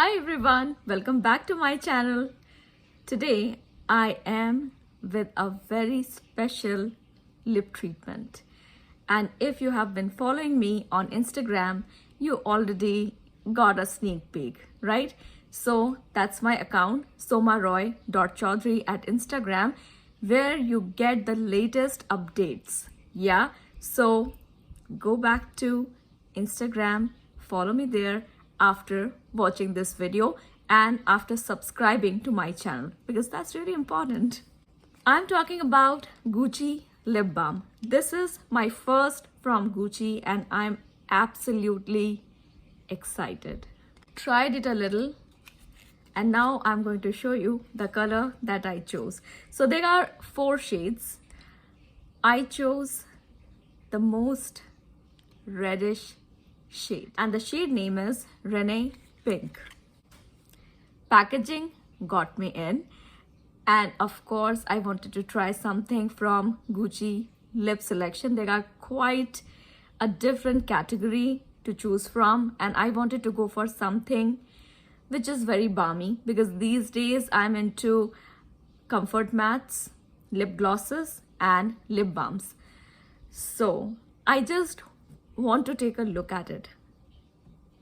Hi everyone, welcome back to my channel. Today I am with a very special lip treatment. And if you have been following me on Instagram, you already got a sneak peek, right? So that's my account, somaroy.chaudhary at Instagram, where you get the latest updates. Yeah, so go back to Instagram, follow me there after watching this video and after subscribing to my channel because that's really important. I'm talking about Gucci lip balm. This is my first from Gucci and I'm absolutely excited. Tried it a little and now I'm going to show you the color that I chose. So there are 4 shades. I chose the most reddish shade and the shade name is Renee Pink. Packaging got me in, and of course I wanted to try something from Gucci lip selection. There are quite a different category to choose from and I wanted to go for something which is very balmy because these days I'm into comfort mattes, lip glosses and lip balms. So I just want to take a look at it.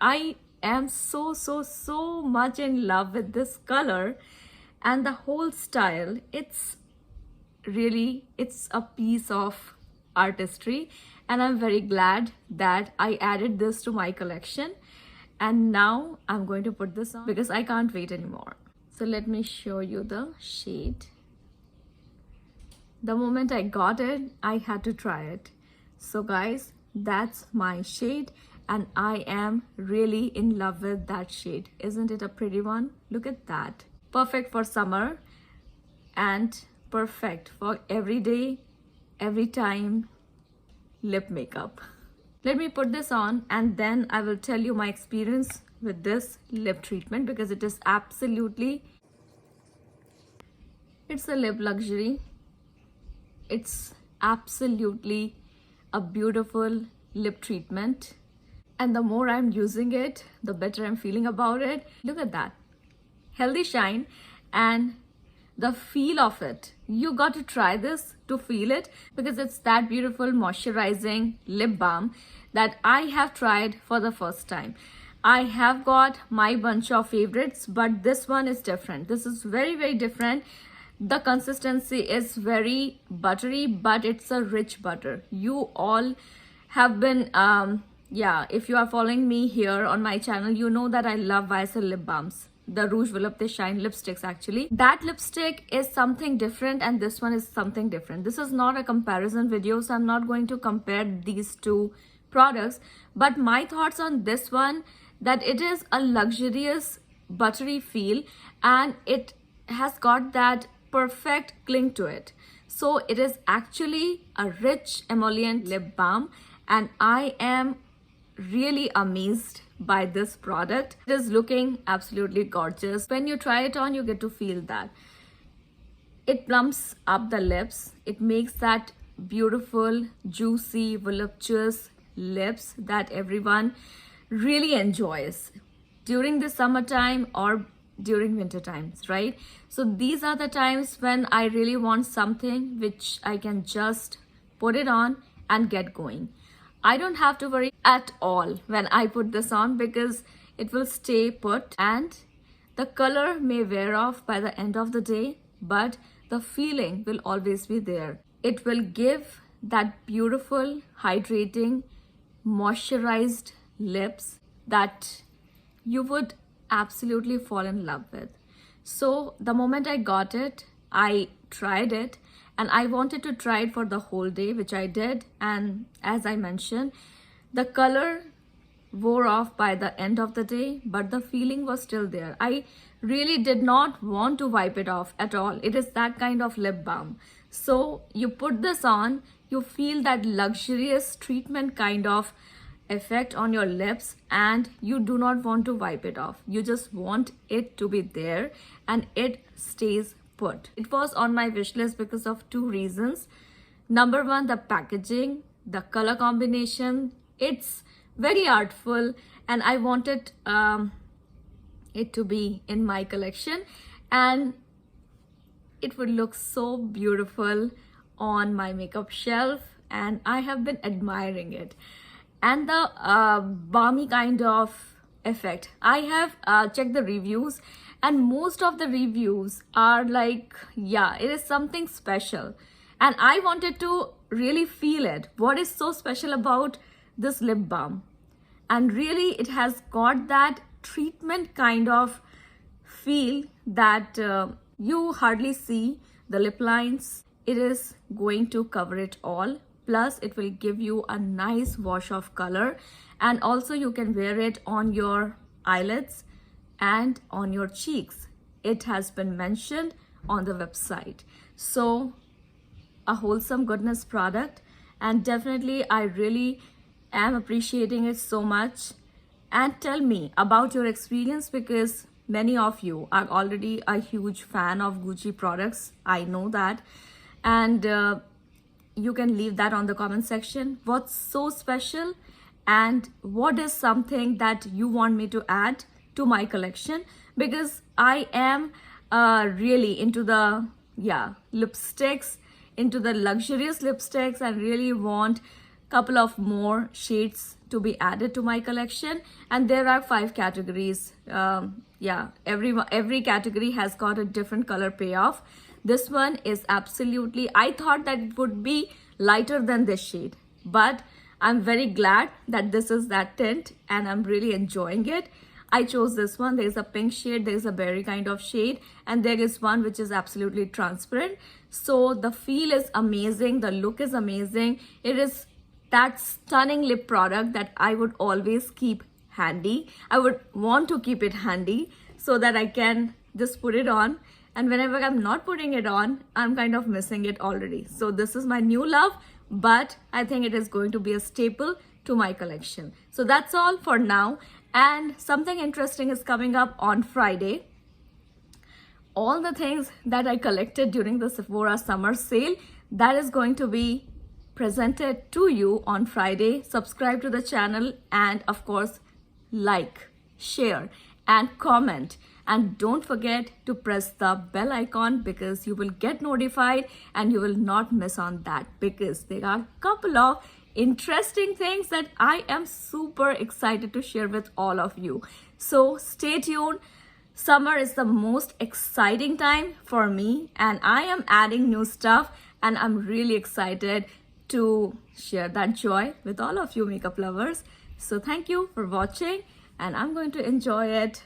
I am so much in love with this color and the whole style. It's a piece of artistry and I'm very glad that I added this to my collection, and now I'm going to put this on because I can't wait anymore. So let me show you the shade. The moment I got it, I had to try it. So guys, that's my shade and I am really in love with that shade. Isn't it a pretty one? Look at that. Perfect for summer and perfect for every day, every time lip makeup. Let me put this on and then I will tell you my experience with this lip treatment because it is it's a lip luxury. It's absolutely a beautiful lip treatment. And the more I'm using it, the better I'm feeling about it. Look at that. Healthy shine and the feel of it. You got to try this to feel it because it's that beautiful moisturizing lip balm that I have tried for the first time. I have got my bunch of favorites, but this one is different. This is very different. The consistency is very buttery, but it's a rich butter. You all have been if you are following me here on my channel, you know that I love YSL lip balms, the Rouge Volupté Shine lipsticks. Actually that lipstick is something different and this one is something different. This is not a comparison video, so I'm not going to compare these two products, but my thoughts on this one, that it is a luxurious buttery feel and it has got that perfect cling to it. So it is actually a rich emollient lip balm and I am really amazed by this product. It is looking absolutely gorgeous. When you try it on, you get to feel that it plumps up the lips. It makes that beautiful, juicy, voluptuous lips that everyone really enjoys during the summertime or during winter times, right? So these are the times when I really want something which I can just put it on and get going. I don't have to worry at all when I put this on because it will stay put and the color may wear off by the end of the day, but the feeling will always be there. It will give that beautiful, hydrating, moisturized lips that you would absolutely fall in love with. So the moment I got it, I tried it and I wanted to try it for the whole day, which I did, and as I mentioned, the color wore off by the end of the day, but the feeling was still there. I really did not want to wipe it off at all. It is that kind of lip balm. So you put this on, you feel that luxurious treatment kind of effect on your lips and you do not want to wipe it off. You just want it to be there and it stays put. It was on my wish list because of 2 reasons. Number 1, the packaging, the color combination. It's very artful and I wanted it to be in my collection, and it would look so beautiful on my makeup shelf, and I have been admiring it. And the balmy kind of effect, I have checked the reviews, and most of the reviews are like, yeah, it is something special, and I wanted to really feel it. What is so special about this lip balm? And really it has got that treatment kind of feel that you hardly see the lip lines. It is going to cover it all, plus it will give you a nice wash of color, and also you can wear it on your eyelids and on your cheeks. It has been mentioned on the website. So a wholesome goodness product, and definitely I really am appreciating it so much. And tell me about your experience, because many of you are already a huge fan of Gucci products, I know that. And you can leave that on the comment section. What's so special, and what is something that you want me to add to my collection? Because I am really into the lipsticks, into the luxurious lipsticks, and really want couple of more shades to be added to my collection. And there are 5 categories. Every category has got a different color payoff. This one is absolutely, I thought that it would be lighter than this shade, but I'm very glad that this is that tint, and I'm really enjoying it. I chose this one. There's a pink shade, there's a berry kind of shade, and there is one which is absolutely transparent. So the feel is amazing, the look is amazing. It is that stunning lip product that I would always keep handy. I would want to keep it handy so that I can just put it on, and whenever I'm not putting it on, I'm kind of missing it already. So this is my new love, but I think it is going to be a staple to my collection. So that's all for now, and something interesting is coming up on Friday. All the things that I collected during the Sephora summer sale, that is going to be presented to you on Friday. Subscribe to the channel, and of course like, share and comment, and don't forget to press the bell icon, because you will get notified and you will not miss on that, because there are a couple of interesting things that I am super excited to share with all of you. So stay tuned. Summer is the most exciting time for me, and I am adding new stuff, and I'm really excited to share that joy with all of you makeup lovers. So thank you for watching, and I'm going to enjoy it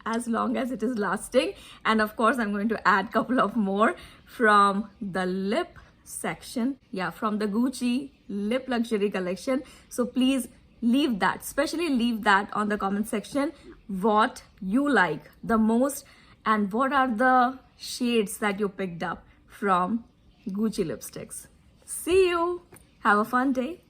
as long as it is lasting. And of course I'm going to add a couple of more from the lip section, from the Gucci lip luxury collection. So please leave that, especially leave that on the comment section, what you like the most, and what are the shades that you picked up from Gucci lipsticks. See you. Have a fun day.